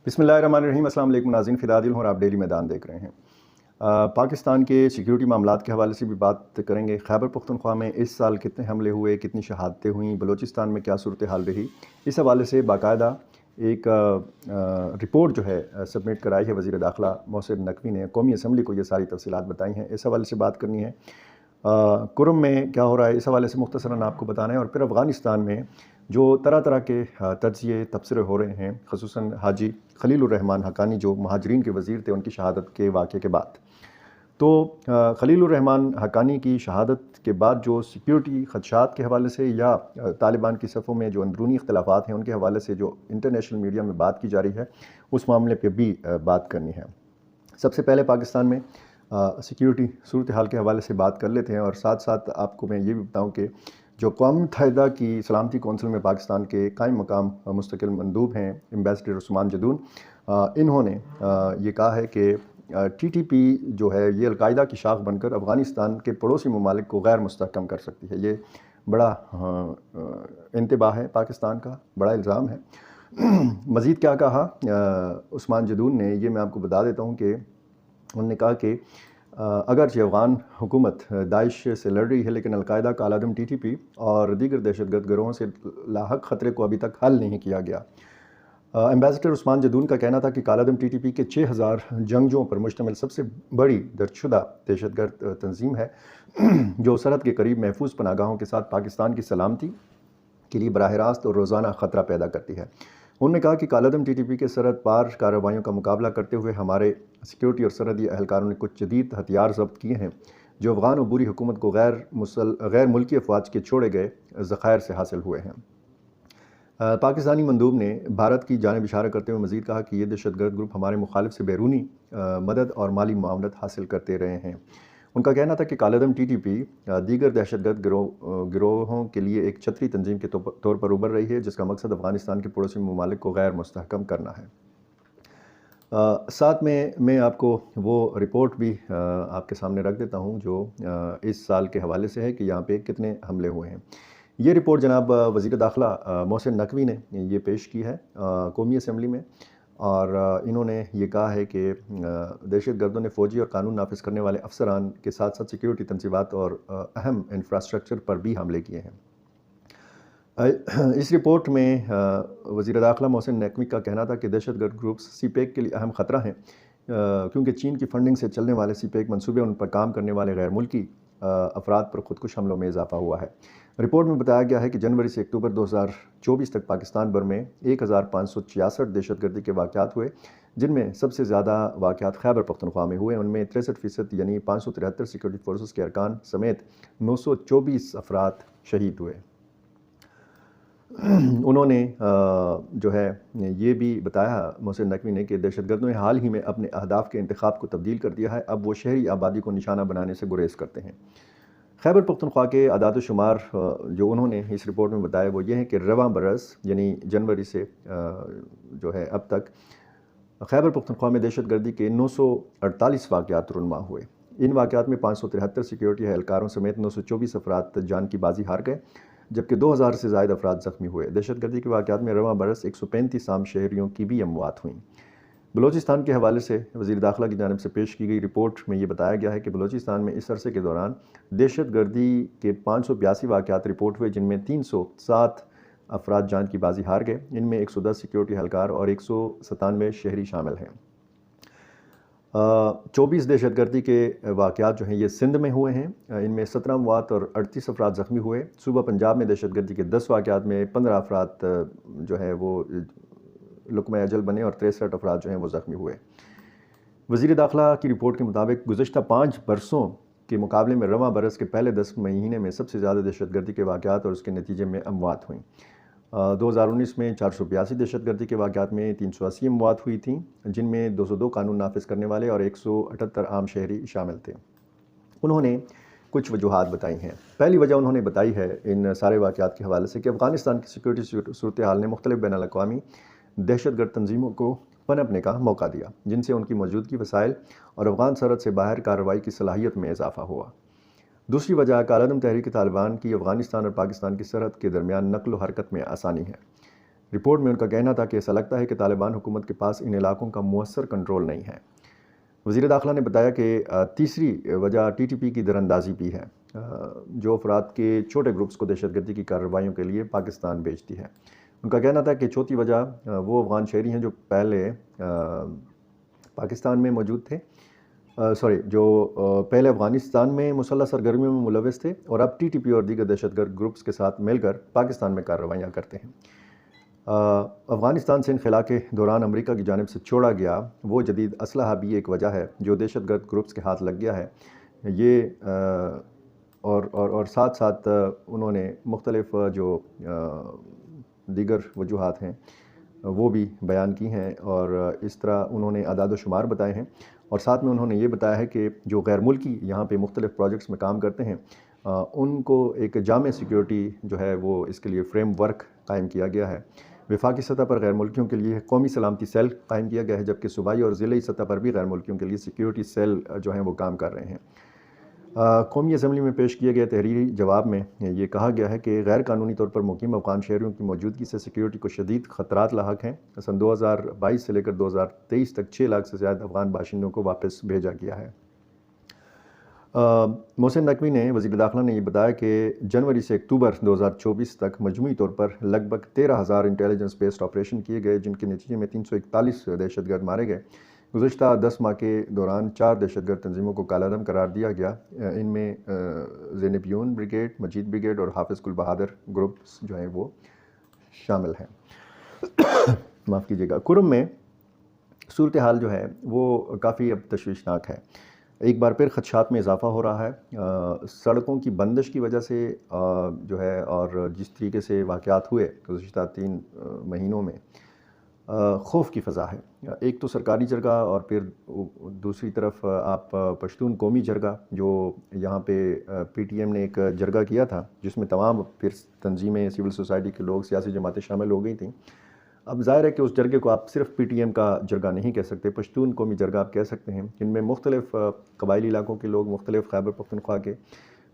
بسم اللہ الرحمن الرحیم۔ السلام علیکم ناظرین، فدیٰ دل ہوں اور آپ ڈیلی میدان دیکھ رہے ہیں۔ پاکستان کے سیکیورٹی معاملات کے حوالے سے بھی بات کریں گے۔ خیبر پختونخوا میں اس سال کتنے حملے ہوئے، کتنی شہادتیں ہوئیں، بلوچستان میں کیا صورتحال رہی، اس حوالے سے باقاعدہ ایک رپورٹ جو ہے سبمٹ کرائی ہے وزیر داخلہ محسن نقوی نے۔ قومی اسمبلی کو یہ ساری تفصیلات بتائی ہیں، اس حوالے سے بات کرنی ہے۔ کرم میں کیا ہو رہا ہے اس حوالے سے مختصراً آپ کو بتانا ہے، اور پھر افغانستان میں جو طرح طرح کے تجزیے تبصرے ہو رہے ہیں، خصوصاً حاجی خلیل الرحمان حقانی جو مہاجرین کے وزیر تھے، ان کی شہادت کے واقعے کے بعد۔ تو خلیل الرحمان حقانی کی شہادت کے بعد جو سیکیورٹی خدشات کے حوالے سے یا طالبان کی صفوں میں جو اندرونی اختلافات ہیں ان کے حوالے سے جو انٹرنیشنل میڈیا میں بات کی جا رہی ہے، اس معاملے پہ بھی بات کرنی ہے۔ سب سے پہلے پاکستان میں سیکیورٹی صورتحال کے حوالے سے بات کر لیتے ہیں، اور ساتھ ساتھ آپ کو میں یہ بھی بتاؤں کہ جو اقوام متحدہ کی سلامتی کونسل میں پاکستان کے قائم مقام مستقل مندوب ہیں ایمبیسڈر عثمان جدون، انہوں نے یہ کہا ہے کہ ٹی ٹی پی جو ہے یہ القاعدہ کی شاخ بن کر افغانستان کے پڑوسی ممالک کو غیر مستحکم کر سکتی ہے۔ یہ بڑا انتباہ ہے پاکستان کا، بڑا الزام ہے۔ مزید کیا کہا عثمان جدون نے، یہ میں آپ کو بتا دیتا ہوں کہ انہوں نے کہا کہ اگرچہ افغان حکومت داعش سے لڑ رہی ہے، لیکن القاعدہ کالعدم ٹی ٹی پی اور دیگر دہشت گرد گروہوں سے لاحق خطرے کو ابھی تک حل نہیں کیا گیا۔ ایمبیسڈر عثمان جدون کا کہنا تھا کہ کالعدم ٹی ٹی پی کے 6000 جنگجوؤں پر مشتمل سب سے بڑی درج شدہ دہشت گرد تنظیم ہے، جو سرحد کے قریب محفوظ پناہ گاہوں کے ساتھ پاکستان کی سلامتی کے لیے براہ راست اور روزانہ خطرہ پیدا کرتی ہے۔ انہوں نے کہا کہ کالعدم ٹی ٹی پی کے سرحد پار کارروائیوں کا مقابلہ کرتے ہوئے ہمارے سیکیورٹی اور سرحدی اہلکاروں نے کچھ جدید ہتھیار ضبط کیے ہیں جو افغان عبوری حکومت کو غیر ملکی افواج کے چھوڑے گئے ذخائر سے حاصل ہوئے ہیں۔ پاکستانی مندوب نے بھارت کی جانب اشارہ کرتے ہوئے مزید کہا کہ یہ دہشت گرد گروپ ہمارے مخالف سے بیرونی مدد اور مالی معاونت حاصل کرتے رہے ہیں۔ ان کا کہنا تھا کہ کالعدم ٹی ٹی پی دیگر دہشت گرد گروہوں کے لیے ایک چھتری تنظیم کے طور پر ابھر رہی ہے، جس کا مقصد افغانستان کے پڑوسی ممالک کو غیر مستحکم کرنا ہے۔ ساتھ میں آپ کو وہ رپورٹ بھی آپ کے سامنے رکھ دیتا ہوں جو اس سال کے حوالے سے ہے کہ یہاں پہ کتنے حملے ہوئے ہیں۔ یہ رپورٹ جناب وزیر داخلہ محسن نقوی نے یہ پیش کی ہے قومی اسمبلی میں، اور انہوں نے یہ کہا ہے کہ دہشت گردوں نے فوجی اور قانون نافذ کرنے والے افسران کے ساتھ ساتھ سیکیورٹی تنصیبات اور اہم انفراسٹرکچر پر بھی حملے کیے ہیں۔ اس رپورٹ میں وزیر داخلہ محسن نقوی کا کہنا تھا کہ دہشت گرد گروپس سی پیک کے لیے اہم خطرہ ہیں، کیونکہ چین کی فنڈنگ سے چلنے والے سی پیک منصوبے ان پر کام کرنے والے غیر ملکی افراد پر خودکش حملوں میں اضافہ ہوا ہے۔ رپورٹ میں بتایا گیا ہے کہ جنوری سے اکتوبر 2024 تک پاکستان بھر میں 1566 دہشت گردی کے واقعات ہوئے، جن میں سب سے زیادہ واقعات خیبر پختونخوا میں ہوئے۔ ان میں 63% یعنی 573 سیکورٹی فورسز کے ارکان سمیت 924 افراد شہید ہوئے۔ انہوں نے جو ہے یہ بھی بتایا محسن نقوی نے کہ دہشت گردوں نے حال ہی میں اپنے اہداف کے انتخاب کو تبدیل کر دیا ہے، اب وہ شہری آبادی کو نشانہ بنانے سے گریز کرتے ہیں۔ خیبر پختونخوا کے اعداد و شمار جو انہوں نے اس رپورٹ میں بتایا وہ یہ ہے کہ رواں برس یعنی جنوری سے جو ہے اب تک خیبر پختونخوا میں دہشت گردی کے 948 واقعات رونما ہوئے۔ ان واقعات میں 573 سیکیورٹی اہلکاروں سمیت 924 افراد جان کی بازی ہار گئے، جبکہ 2000 سے زائد افراد زخمی ہوئے۔ دہشت گردی کے واقعات میں رواں برس 135 عام شہریوں کی بھی اموات ہوئیں۔ بلوچستان کے حوالے سے وزیر داخلہ کی جانب سے پیش کی گئی رپورٹ میں یہ بتایا گیا ہے کہ بلوچستان میں اس عرصے کے دوران دہشت گردی کے 582 واقعات رپورٹ ہوئے، جن میں 307 افراد جان کی بازی ہار گئے۔ ان میں 110 سیکیورٹی اہلکار اور 197 شہری شامل ہیں۔ 24 دہشت گردی کے واقعات جو ہیں یہ سندھ میں ہوئے ہیں، ان میں 17 اموات اور 38 افراد زخمی ہوئے۔ صوبہ پنجاب میں دہشت گردی کے 10 واقعات میں 15 افراد جو ہے وہ لقمہ اجل بنے اور 63 افراد جو ہیں وہ زخمی ہوئے۔ وزیر داخلہ کی رپورٹ کے مطابق گزشتہ 5 برسوں کے مقابلے میں رواں برس کے پہلے 10 مہینے میں سب سے زیادہ دہشت گردی کے واقعات اور اس کے نتیجے میں اموات ہوئیں۔ 2019 میں 482 دہشت گردی کے واقعات میں 380 اموات ہوئی تھیں، جن میں 202 قانون نافذ کرنے والے اور 178 عام شہری شامل تھے۔ انہوں نے کچھ وجوہات بتائی ہیں۔ پہلی وجہ انہوں نے بتائی ہے ان سارے واقعات کے حوالے سے کہ افغانستان کی سیکورٹی صورتحال نے مختلف بین الاقوامی دہشت گرد تنظیموں کو پنپنے کا موقع دیا، جن سے ان کی موجودگی وسائل اور افغان سرحد سے باہر کارروائی کی صلاحیت میں اضافہ ہوا۔ دوسری وجہ کالعدم تحریک طالبان کی افغانستان اور پاکستان کی سرحد کے درمیان نقل و حرکت میں آسانی ہے۔ رپورٹ میں ان کا کہنا تھا کہ ایسا لگتا ہے کہ طالبان حکومت کے پاس ان علاقوں کا مؤثر کنٹرول نہیں ہے۔ وزیر داخلہ نے بتایا کہ تیسری وجہ ٹی ٹی پی کی دراندازی بھی ہے، جو افراد کے چھوٹے گروپس کو دہشت گردی کی کارروائیوں کے لیے پاکستان بھیجتی ہے۔ ان کا کہنا تھا کہ چوتھی وجہ وہ افغان شہری ہیں جو پہلے پاکستان میں موجود تھے، جو پہلے افغانستان میں مسلح سرگرمیوں میں ملوث تھے اور اب ٹی ٹی پی اور دیگر دہشت گرد گروپس کے ساتھ مل کر پاکستان میں کارروائیاں کرتے ہیں۔ افغانستان سے انخلا کے دوران امریکہ کی جانب سے چھوڑا گیا وہ جدید اسلحہ بھی ایک وجہ ہے جو دہشت گرد گروپس کے ہاتھ لگ گیا ہے۔ یہ اور ساتھ ساتھ انہوں نے مختلف جو دیگر وجوہات ہیں وہ بھی بیان کی ہیں، اور اس طرح انہوں نے اعداد و شمار بتائے ہیں، اور ساتھ میں انہوں نے یہ بتایا ہے کہ جو غیر ملکی یہاں پہ مختلف پروجیکٹس میں کام کرتے ہیں ان کو ایک جامع سیکیورٹی جو ہے وہ اس کے لیے فریم ورک قائم کیا گیا ہے۔ وفاقی سطح پر غیر ملکیوں کے لیے قومی سلامتی سیل قائم کیا گیا ہے، جبکہ صوبائی اور ضلعی سطح پر بھی غیر ملکیوں کے لیے سیکیورٹی سیل جو ہیں وہ کام کر رہے ہیں۔ قومی اسمبلی میں پیش کیے گئے تحریری جواب میں یہ کہا گیا ہے کہ غیر قانونی طور پر مقیم افغان شہریوں کی موجودگی سے سیکیورٹی کو شدید خطرات لاحق ہیں۔ سن 2022 سے لے کر 2023 تک 6 لاکھ سے زیادہ افغان باشندوں کو واپس بھیجا گیا ہے۔ محسن نقوی نے وزیر داخلہ نے یہ بتایا کہ جنوری سے اکتوبر 2024 تک مجموعی طور پر لگ بھگ 13,000 انٹیلیجنس بیسڈ آپریشن کیے گئے، جن کے نتیجے میں 341 دہشت گرد مارے گئے۔ گزشتہ 10 ماہ کے دوران 4 دہشت گرد تنظیموں کو کالعدم قرار دیا گیا، ان میں زینب یون بریگیڈ، مجید بریگیڈ اور حافظ گل بہادر گروپس جو ہیں وہ شامل ہیں۔ معاف کیجیے گا۔ کرم میں صورتحال جو ہے وہ کافی اب تشویشناک ہے۔ ایک بار پھر خدشات میں اضافہ ہو رہا ہے۔ سڑکوں کی بندش کی وجہ سے جو ہے، اور جس طریقے سے واقعات ہوئے گزشتہ 3 مہینوں میں، خوف کی فضا ہے۔ ایک تو سرکاری جرگہ، اور پھر دوسری طرف آپ پشتون قومی جرگہ، جو یہاں پہ پی ٹی ایم نے ایک جرگہ کیا تھا جس میں تمام پھر تنظیمیں، سول سوسائٹی کے لوگ، سیاسی جماعتیں شامل ہو گئی تھیں۔ اب ظاہر ہے کہ اس جرگے کو آپ صرف پی ٹی ایم کا جرگہ نہیں کہہ سکتے، پشتون قومی جرگہ آپ کہہ سکتے ہیں، جن میں مختلف قبائلی علاقوں کے لوگ، مختلف خیبر پختونخوا کے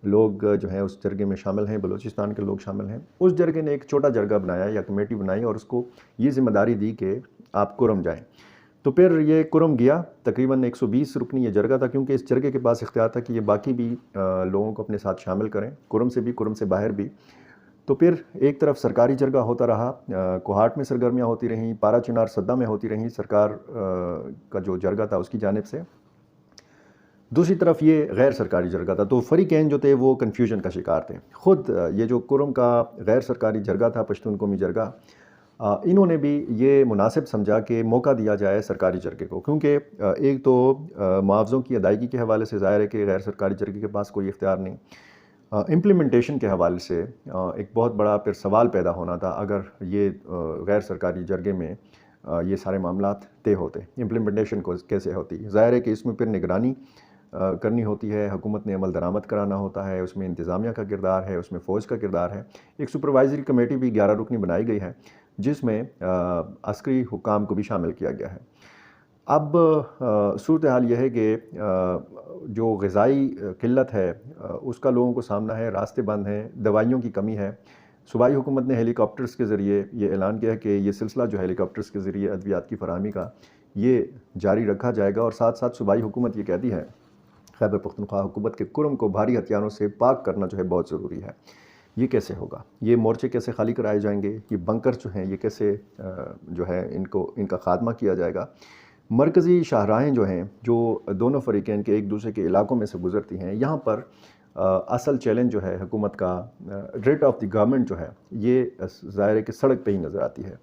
لوگ جو ہیں اس جرگے میں شامل ہیں، بلوچستان کے لوگ شامل ہیں۔ اس جرگے نے ایک چھوٹا جرگہ بنایا یا کمیٹی بنائی اور اس کو یہ ذمہ داری دی کہ آپ کرم جائیں۔ تو پھر یہ کرم گیا، تقریباً 120 رکنی یہ جرگہ تھا، کیونکہ اس جرگے کے پاس اختیار تھا کہ یہ باقی بھی لوگوں کو اپنے ساتھ شامل کریں، کرم سے بھی، کرم سے باہر بھی۔ تو پھر ایک طرف سرکاری جرگہ ہوتا رہا، کوہاٹ میں سرگرمیاں ہوتی رہیں، پارا چنار سدہ میں ہوتی رہیں سرکار کا جو جرگہ تھا اس کی جانب سے، دوسری طرف یہ غیر سرکاری جرگہ تھا۔ تو فریقین جو تھے وہ کنفیوژن کا شکار تھے۔ خود یہ جو کرم کا غیر سرکاری جرگہ تھا، پشتون قومی جرگہ، انہوں نے بھی یہ مناسب سمجھا کہ موقع دیا جائے سرکاری جرگے کو، کیونکہ ایک تو معاوضوں کی ادائیگی کے حوالے سے ظاہر ہے کہ غیر سرکاری جرگے کے پاس کوئی اختیار نہیں، امپلیمنٹیشن کے حوالے سے ایک بہت بڑا پھر سوال پیدا ہونا تھا اگر یہ غیر سرکاری جرگے میں یہ سارے معاملات طے ہوتے، امپلیمنٹیشن کو کیسے ہوتی۔ ظاہر ہے کہ اس میں پھر نگرانی کرنی ہوتی ہے، حکومت نے عمل درآمد کرانا ہوتا ہے، اس میں انتظامیہ کا کردار ہے، اس میں فوج کا کردار ہے۔ ایک سپروائزری کمیٹی بھی 11 رکنی بنائی گئی ہے جس میں عسکری حکام کو بھی شامل کیا گیا ہے۔ اب صورتحال یہ ہے کہ جو غذائی قلت ہے اس کا لوگوں کو سامنا ہے، راستے بند ہیں، دوائیوں کی کمی ہے۔ صوبائی حکومت نے ہیلی کاپٹرز کے ذریعے یہ اعلان کیا ہے کہ یہ سلسلہ جو ہیلی کاپٹرز کے ذریعے ادویات کی فراہمی کا یہ جاری رکھا جائے گا، اور ساتھ ساتھ صوبائی حکومت یہ کہتی ہے، خیبر پختونخوا حکومت کے کرم کو بھاری ہتھیاروں سے پاک کرنا جو ہے بہت ضروری ہے۔ یہ کیسے ہوگا؟ یہ مورچے کیسے خالی کرائے جائیں گے؟ یہ بنکر جو ہیں یہ کیسے جو ہے ان کا خاتمہ کیا جائے گا؟ مرکزی شاہراہیں جو ہیں جو دونوں فریقین کے ایک دوسرے کے علاقوں میں سے گزرتی ہیں، یہاں پر اصل چیلنج جو ہے حکومت کا، ریٹ آف دی گورنمنٹ جو ہے یہ ظاہر ہے کہ سڑک پہ ہی نظر آتی ہے۔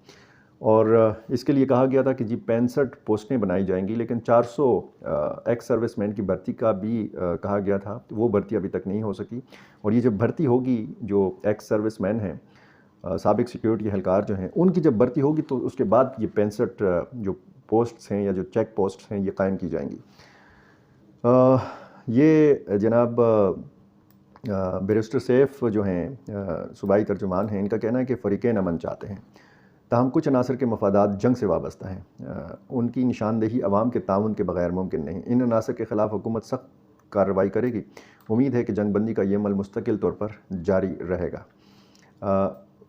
اور اس کے لیے کہا گیا تھا کہ 65 پوسٹیں بنائی جائیں گی، لیکن 400 ایکس سروس مین کی بھرتی کا بھی کہا گیا تھا، وہ بھرتی ابھی تک نہیں ہو سکی۔ اور یہ جب بھرتی ہوگی، جو ایکس سروس مین ہیں، سابق سیکیورٹی اہلکار جو ہیں، ان کی جب بھرتی ہوگی تو اس کے بعد یہ 65 جو پوسٹس ہیں یا جو چیک پوسٹس ہیں یہ قائم کی جائیں گی۔ یہ جناب بیرسٹر سیف جو ہیں صوبائی ترجمان ہیں، ان کا کہنا ہے کہ فریقین امن چاہتے ہیں، تاہم کچھ عناصر کے مفادات جنگ سے وابستہ ہیں، ان کی نشاندہی عوام کے تعاون کے بغیر ممکن نہیں۔ ان عناصر کے خلاف حکومت سخت کارروائی کرے گی۔ امید ہے کہ جنگ بندی کا یہ عمل مستقل طور پر جاری رہے گا۔